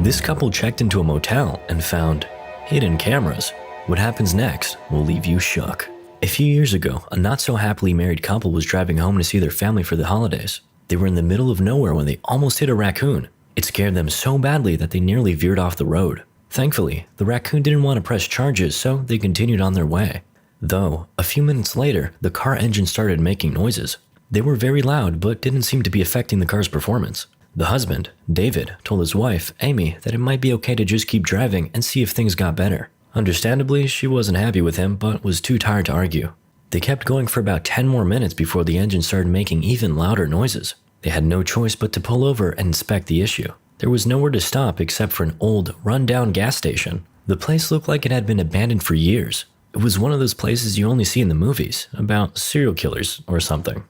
This couple checked into a motel and found hidden cameras. What happens next will leave you shook. A few years ago, a not-so-happily married couple was driving home to see their family for the holidays. They were in the middle of nowhere when they almost hit a raccoon. It scared them so badly that they nearly veered off the road. Thankfully, the raccoon didn't want to press charges, so they continued on their way. Though, a few minutes later, the car engine started making noises. They were very loud, but didn't seem to be affecting the car's performance. The husband, David, told his wife, Amy, that it might be okay to just keep driving and see if things got better. Understandably, she wasn't happy with him, but was too tired to argue. They kept going for about 10 more minutes before the engine started making even louder noises. They had no choice but to pull over and inspect the issue. There was nowhere to stop except for an old, run-down gas station. The place looked like it had been abandoned for years. It was one of those places you only see in the movies, about serial killers or something.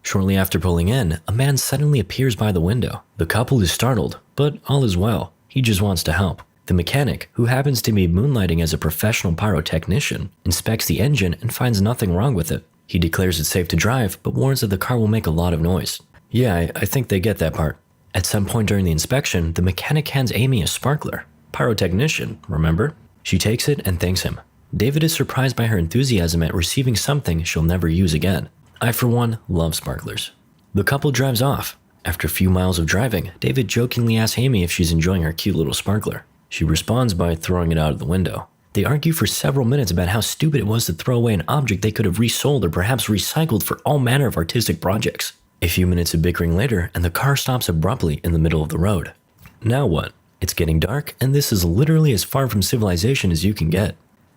Shortly after pulling in, a man suddenly appears by the window. The couple is startled, but all is well. He just wants to help. The mechanic, who happens to be moonlighting as a professional pyrotechnician, inspects the engine and finds nothing wrong with it. He declares it's safe to drive, but warns that the car will make a lot of noise. Yeah, I think they get that part. At some point during the inspection, the mechanic hands Amy a sparkler. Pyrotechnician, remember? She takes it and thanks him. David is surprised by her enthusiasm at receiving something she'll never use again. I, for one, love sparklers. The couple drives off. After a few miles of driving, David jokingly asks Amy if she's enjoying her cute little sparkler. She responds by throwing it out of the window. They argue for several minutes about how stupid it was to throw away an object they could have resold or perhaps recycled for all manner of artistic projects. A few minutes of bickering later, and the car stops abruptly in the middle of the road. Now what? It's getting dark, and this is literally as far from civilization as you can get.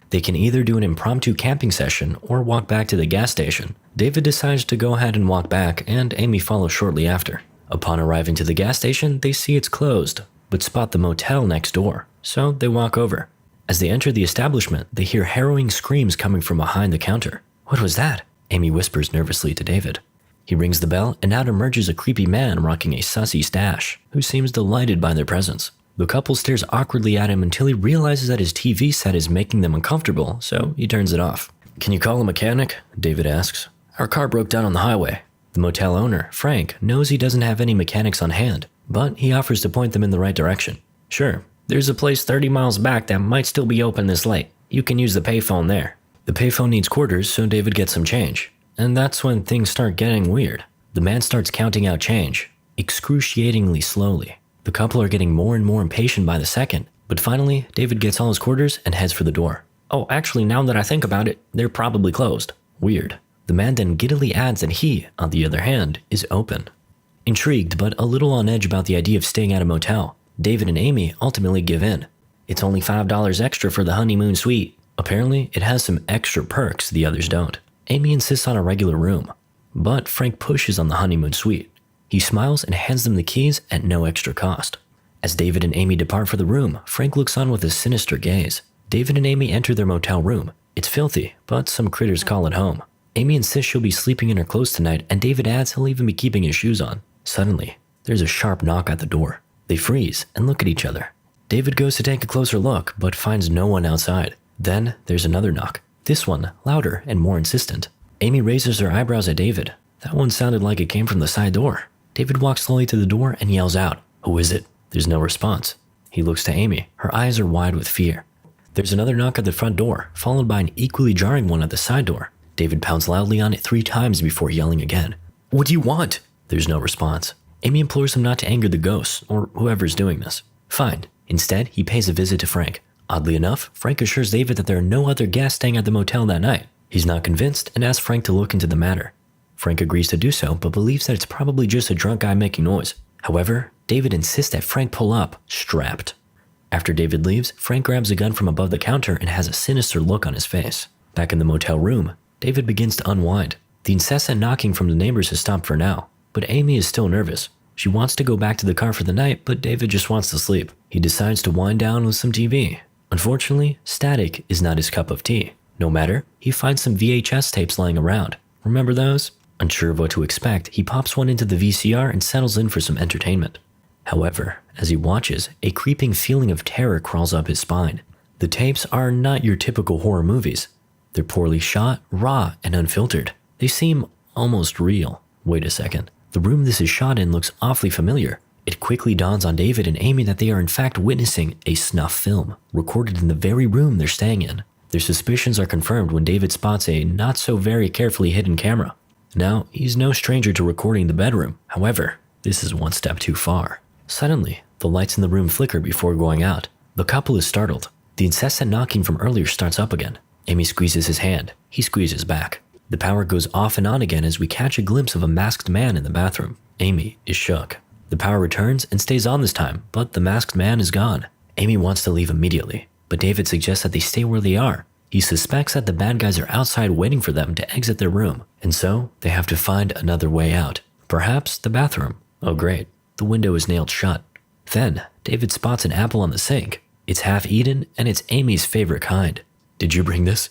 They can either do an impromptu camping session or walk back to the gas station. David decides to go ahead and walk back, and Amy follows shortly after. Upon arriving to the gas station, they see it's closed, but spot the motel next door, so they walk over. As they enter the establishment, they hear harrowing screams coming from behind the counter. What was that? Amy whispers nervously to David. He rings the bell, and out emerges a creepy man rocking a sussy stash, who seems delighted by their presence. The couple stares awkwardly at him until he realizes that his TV set is making them uncomfortable, so he turns it off. Can you call a mechanic? David asks. Our car broke down on the highway. The motel owner, Frank, knows he doesn't have any mechanics on hand, but he offers to point them in the right direction. Sure, there's a place 30 miles back that might still be open this late. You can use the payphone there. The payphone needs quarters, so David gets some change. And that's when things start getting weird. The man starts counting out change, excruciatingly slowly. The couple are getting more and more impatient by the second, but finally, David gets all his quarters and heads for the door. Oh, actually, now that I think about it, they're probably closed. Weird. The man then giddily adds that he, on the other hand, is open. Intrigued, but a little on edge about the idea of staying at a motel, David and Amy ultimately give in. It's only $5 extra for the honeymoon suite. Apparently, it has some extra perks the others don't. Amy insists on a regular room, but Frank pushes on the honeymoon suite. He smiles and hands them the keys at no extra cost. As David and Amy depart for the room, Frank looks on with a sinister gaze. David and Amy enter their motel room. It's filthy, but some critters call it home. Amy insists she'll be sleeping in her clothes tonight, and David adds he'll even be keeping his shoes on. Suddenly, there's a sharp knock at the door. They freeze and look at each other. David goes to take a closer look, but finds no one outside. Then there's another knock. This one, louder and more insistent. Amy raises her eyebrows at David. That one sounded like it came from the side door. David walks slowly to the door and yells out, "Who is it?" There's no response. He looks to Amy. Her eyes are wide with fear. There's another knock at the front door, followed by an equally jarring one at the side door. David pounds loudly on it 3 times before yelling again. "What do you want?" There's no response. Amy implores him not to anger the ghosts, or whoever's doing this. Fine. Instead, he pays a visit to Frank. Oddly enough, Frank assures David that there are no other guests staying at the motel that night. He's not convinced and asks Frank to look into the matter. Frank agrees to do so, but believes that it's probably just a drunk guy making noise. However, David insists that Frank pull up, strapped. After David leaves, Frank grabs a gun from above the counter and has a sinister look on his face. Back in the motel room, David begins to unwind. The incessant knocking from the neighbors has stopped for now, but Amy is still nervous. She wants to go back to the car for the night, but David just wants to sleep. He decides to wind down with some TV. Unfortunately, static is not his cup of tea. No matter, he finds some VHS tapes lying around. Remember those? Unsure of what to expect, he pops one into the VCR and settles in for some entertainment. However, as he watches, a creeping feeling of terror crawls up his spine. The tapes are not your typical horror movies. They're poorly shot, raw, and unfiltered. They seem almost real. Wait a second. The room this is shot in looks awfully familiar. It quickly dawns on David and Amy that they are in fact witnessing a snuff film, recorded in the very room they're staying in. Their suspicions are confirmed when David spots a not so very carefully hidden camera. Now, he's no stranger to recording the bedroom. However, this is one step too far. Suddenly, the lights in the room flicker before going out. The couple is startled. The incessant knocking from earlier starts up again. Amy squeezes his hand. He squeezes back. The power goes off and on again as we catch a glimpse of a masked man in the bathroom. Amy is shook. The power returns and stays on this time, but the masked man is gone. Amy wants to leave immediately, but David suggests that they stay where they are. He suspects that the bad guys are outside waiting for them to exit their room, and so they have to find another way out. Perhaps the bathroom. Oh great, the window is nailed shut. Then, David spots an apple on the sink. It's half eaten, and it's Amy's favorite kind. Did you bring this?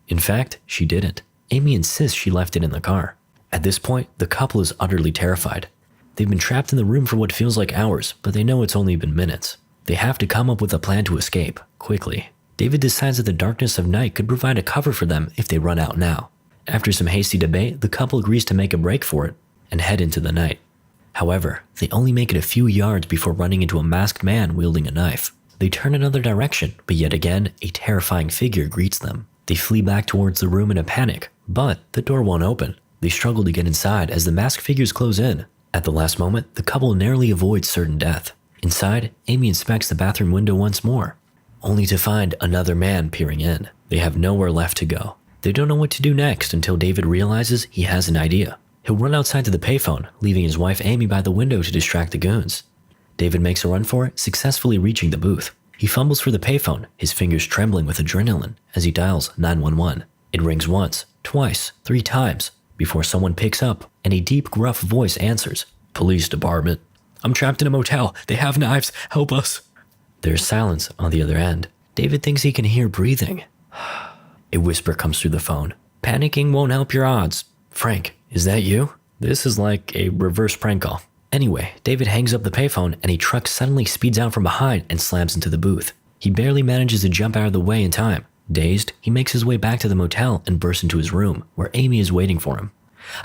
In fact, she didn't. Amy insists she left it in the car. At this point, the couple is utterly terrified. They've been trapped in the room for what feels like hours, but they know it's only been minutes. They have to come up with a plan to escape, quickly. David decides that the darkness of night could provide a cover for them if they run out now. After some hasty debate, the couple agrees to make a break for it and head into the night. However, they only make it a few yards before running into a masked man wielding a knife. They turn another direction, but yet again, a terrifying figure greets them. They flee back towards the room in a panic, but the door won't open. They struggle to get inside as the masked figures close in. At the last moment, the couple narrowly avoids certain death. Inside, Amy inspects the bathroom window once more, only to find another man peering in. They have nowhere left to go. They don't know what to do next until David realizes he has an idea. He'll run outside to the payphone, leaving his wife Amy by the window to distract the goons. David makes a run for it, successfully reaching the booth. He fumbles for the payphone, his fingers trembling with adrenaline as he dials 911. It rings once, twice, 3 times, before someone picks up and a deep, gruff voice answers. Police department. I'm trapped in a motel. They have knives. Help us. There's silence on the other end. David thinks he can hear breathing. A whisper comes through the phone. Panicking won't help your odds. Frank, is that you? This is like a reverse prank call. Anyway, David hangs up the payphone and a truck suddenly speeds out from behind and slams into the booth. He barely manages to jump out of the way in time. Dazed, he makes his way back to the motel and bursts into his room, where Amy is waiting for him.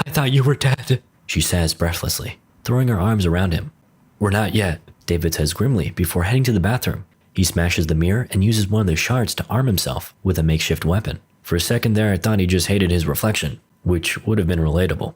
I thought you were dead, she says breathlessly, throwing her arms around him. We're not yet, David says grimly before heading to the bathroom. He smashes the mirror and uses one of the shards to arm himself with a makeshift weapon. For a second there, I thought he just hated his reflection, which would have been relatable.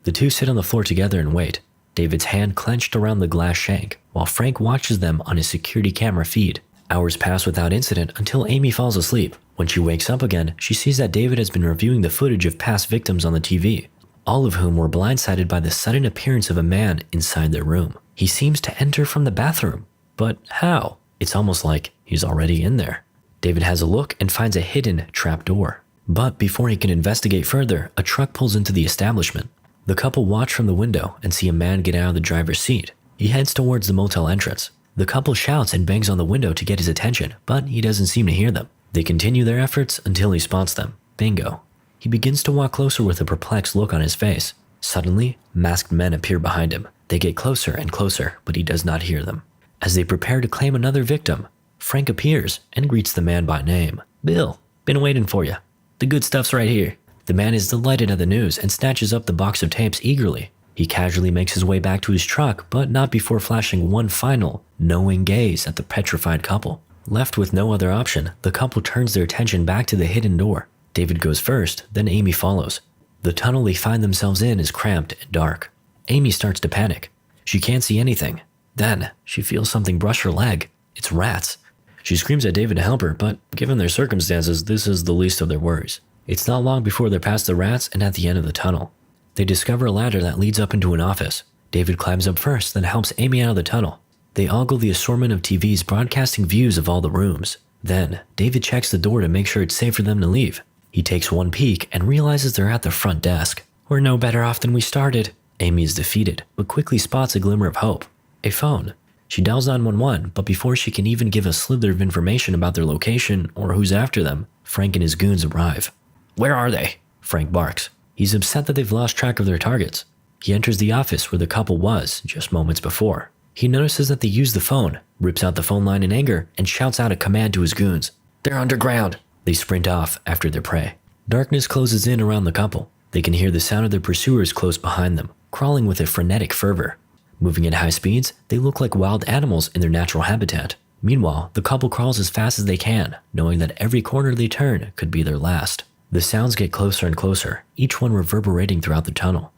The two sit on the floor together and wait, David's hand clenched around the glass shank, while Frank watches them on his security camera feed. Hours pass without incident until Amy falls asleep. When she wakes up again, she sees that David has been reviewing the footage of past victims on the TV, all of whom were blindsided by the sudden appearance of a man inside their room. He seems to enter from the bathroom, but how? It's almost like he's already in there. David has a look and finds a hidden trap door. But before he can investigate further, a truck pulls into the establishment. The couple watch from the window and see a man get out of the driver's seat. He heads towards the motel entrance. The couple shouts and bangs on the window to get his attention, but he doesn't seem to hear them. They continue their efforts until he spots them. Bingo. He begins to walk closer with a perplexed look on his face. Suddenly, masked men appear behind him. They get closer and closer, but he does not hear them. As they prepare to claim another victim, Frank appears and greets the man by name. Bill, been waiting for you. The good stuff's right here. The man is delighted at the news and snatches up the box of tapes eagerly. He casually makes his way back to his truck, but not before flashing one final, knowing gaze at the petrified couple. Left with no other option, the couple turns their attention back to the hidden door. David goes first, then Amy follows. The tunnel they find themselves in is cramped and dark. Amy starts to panic. She can't see anything. Then, she feels something brush her leg. It's rats. She screams at David to help her, but given their circumstances, this is the least of their worries. It's not long before they're past the rats and at the end of the tunnel. They discover a ladder that leads up into an office. David climbs up first, then helps Amy out of the tunnel. They ogle the assortment of TVs broadcasting views of all the rooms. Then, David checks the door to make sure it's safe for them to leave. He takes one peek and realizes they're at the front desk. We're no better off than we started. Amy is defeated, but quickly spots a glimmer of hope. A phone. She dials 911, but before she can even give a slither of information about their location or who's after them, Frank and his goons arrive. Where are they? Frank barks. He's upset that they've lost track of their targets. He enters the office where the couple was just moments before. He notices that they use the phone, rips out the phone line in anger, and shouts out a command to his goons. They're underground. They sprint off after their prey. Darkness closes in around the couple. They can hear the sound of their pursuers close behind them, crawling with a frenetic fervor. Moving at high speeds, they look like wild animals in their natural habitat. Meanwhile, the couple crawls as fast as they can, knowing that every corner they turn could be their last. The sounds get closer and closer, each one reverberating throughout the tunnel.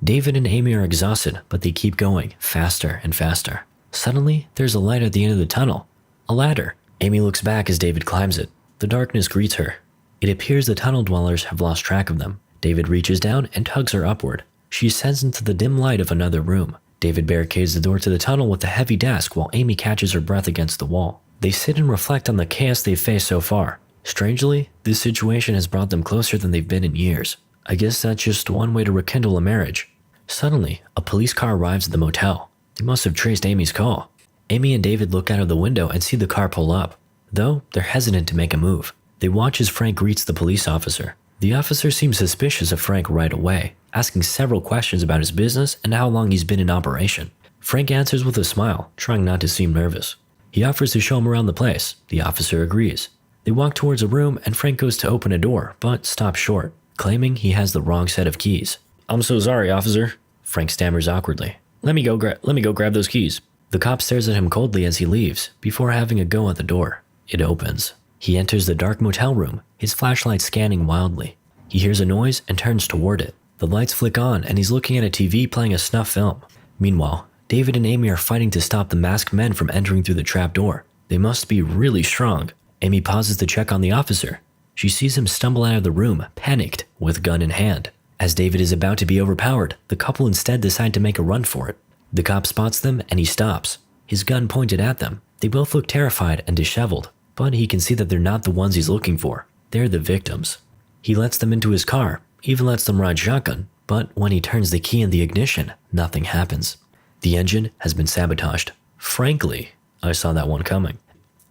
David and Amy are exhausted, but they keep going, faster and faster. Suddenly, there's a light at the end of the tunnel. A ladder. Amy looks back as David climbs it. The darkness greets her. It appears the tunnel dwellers have lost track of them. David reaches down and tugs her upward. She ascends into the dim light of another room. David barricades the door to the tunnel with a heavy desk while Amy catches her breath against the wall. They sit and reflect on the chaos they've faced so far. Strangely, this situation has brought them closer than they've been in years. I guess that's just one way to rekindle a marriage. Suddenly, a police car arrives at the motel. They must have traced Amy's call. Amy and David look out of the window and see the car pull up. Though, they're hesitant to make a move. They watch as Frank greets the police officer. The officer seems suspicious of Frank right away, asking several questions about his business and how long he's been in operation. Frank answers with a smile, trying not to seem nervous. He offers to show him around the place. The officer agrees. They walk towards a room and Frank goes to open a door, but stops short, claiming he has the wrong set of keys. "I'm so sorry, officer," Frank stammers awkwardly. Let me go grab those keys." The cop stares at him coldly as he leaves, before having a go at the door. It opens. He enters the dark motel room, his flashlight scanning wildly. He hears a noise and turns toward it. The lights flick on and he's looking at a TV playing a snuff film. Meanwhile, David and Amy are fighting to stop the masked men from entering through the trap door. They must be really strong. Amy pauses to check on the officer. She sees him stumble out of the room, panicked, with gun in hand. As David is about to be overpowered, the couple instead decide to make a run for it. The cop spots them and he stops, his gun pointed at them. They both look terrified and disheveled, but he can see that they're not the ones he's looking for. They're the victims. He lets them into his car, even lets them ride shotgun, but when he turns the key in the ignition, nothing happens. The engine has been sabotaged. Frankly, I saw that one coming.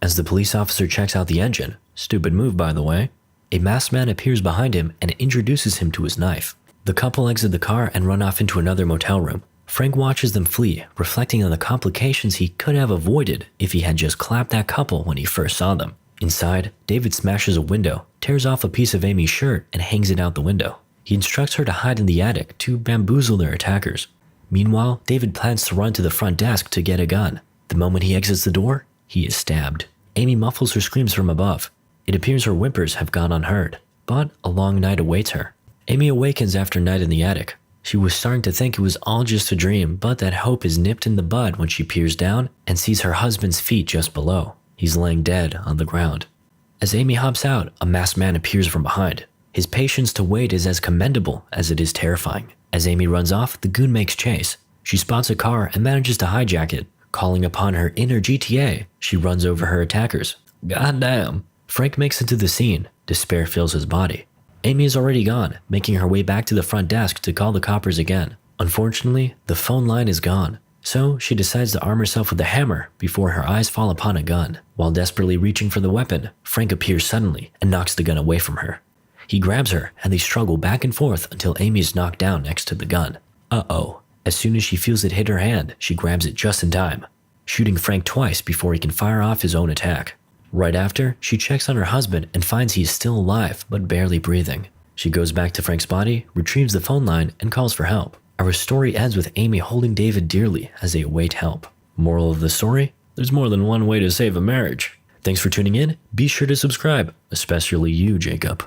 As the police officer checks out the engine, stupid move by the way, a masked man appears behind him and introduces him to his knife. The couple exit the car and run off into another motel room. Frank watches them flee, reflecting on the complications he could have avoided if he had just clapped that couple when he first saw them. Inside, David smashes a window, tears off a piece of Amy's shirt, and hangs it out the window. He instructs her to hide in the attic to bamboozle their attackers. Meanwhile, David plans to run to the front desk to get a gun. The moment he exits the door, he is stabbed. Amy muffles her screams from above. It appears her whimpers have gone unheard, but a long night awaits her. Amy awakens after a night in the attic. She was starting to think it was all just a dream, but that hope is nipped in the bud when she peers down and sees her husband's feet just below. He's laying dead on the ground. As Amy hops out, a masked man appears from behind. His patience to wait is as commendable as it is terrifying. As Amy runs off, the goon makes chase. She spots a car and manages to hijack it. Calling upon her inner GTA, she runs over her attackers. Goddamn. Frank makes it to the scene. Despair fills his body. Amy is already gone, making her way back to the front desk to call the coppers again. Unfortunately, the phone line is gone, so she decides to arm herself with a hammer before her eyes fall upon a gun. While desperately reaching for the weapon, Frank appears suddenly and knocks the gun away from her. He grabs her and they struggle back and forth until Amy is knocked down next to the gun. Uh-oh. As soon as she feels it hit her hand, she grabs it just in time, shooting Frank twice before he can fire off his own attack. Right after, she checks on her husband and finds he is still alive but barely breathing. She goes back to Frank's body, retrieves the phone line, and calls for help. Our story ends with Amy holding David dearly as they await help. Moral of the story? There's more than one way to save a marriage. Thanks for tuning in. Be sure to subscribe, especially you, Jacob.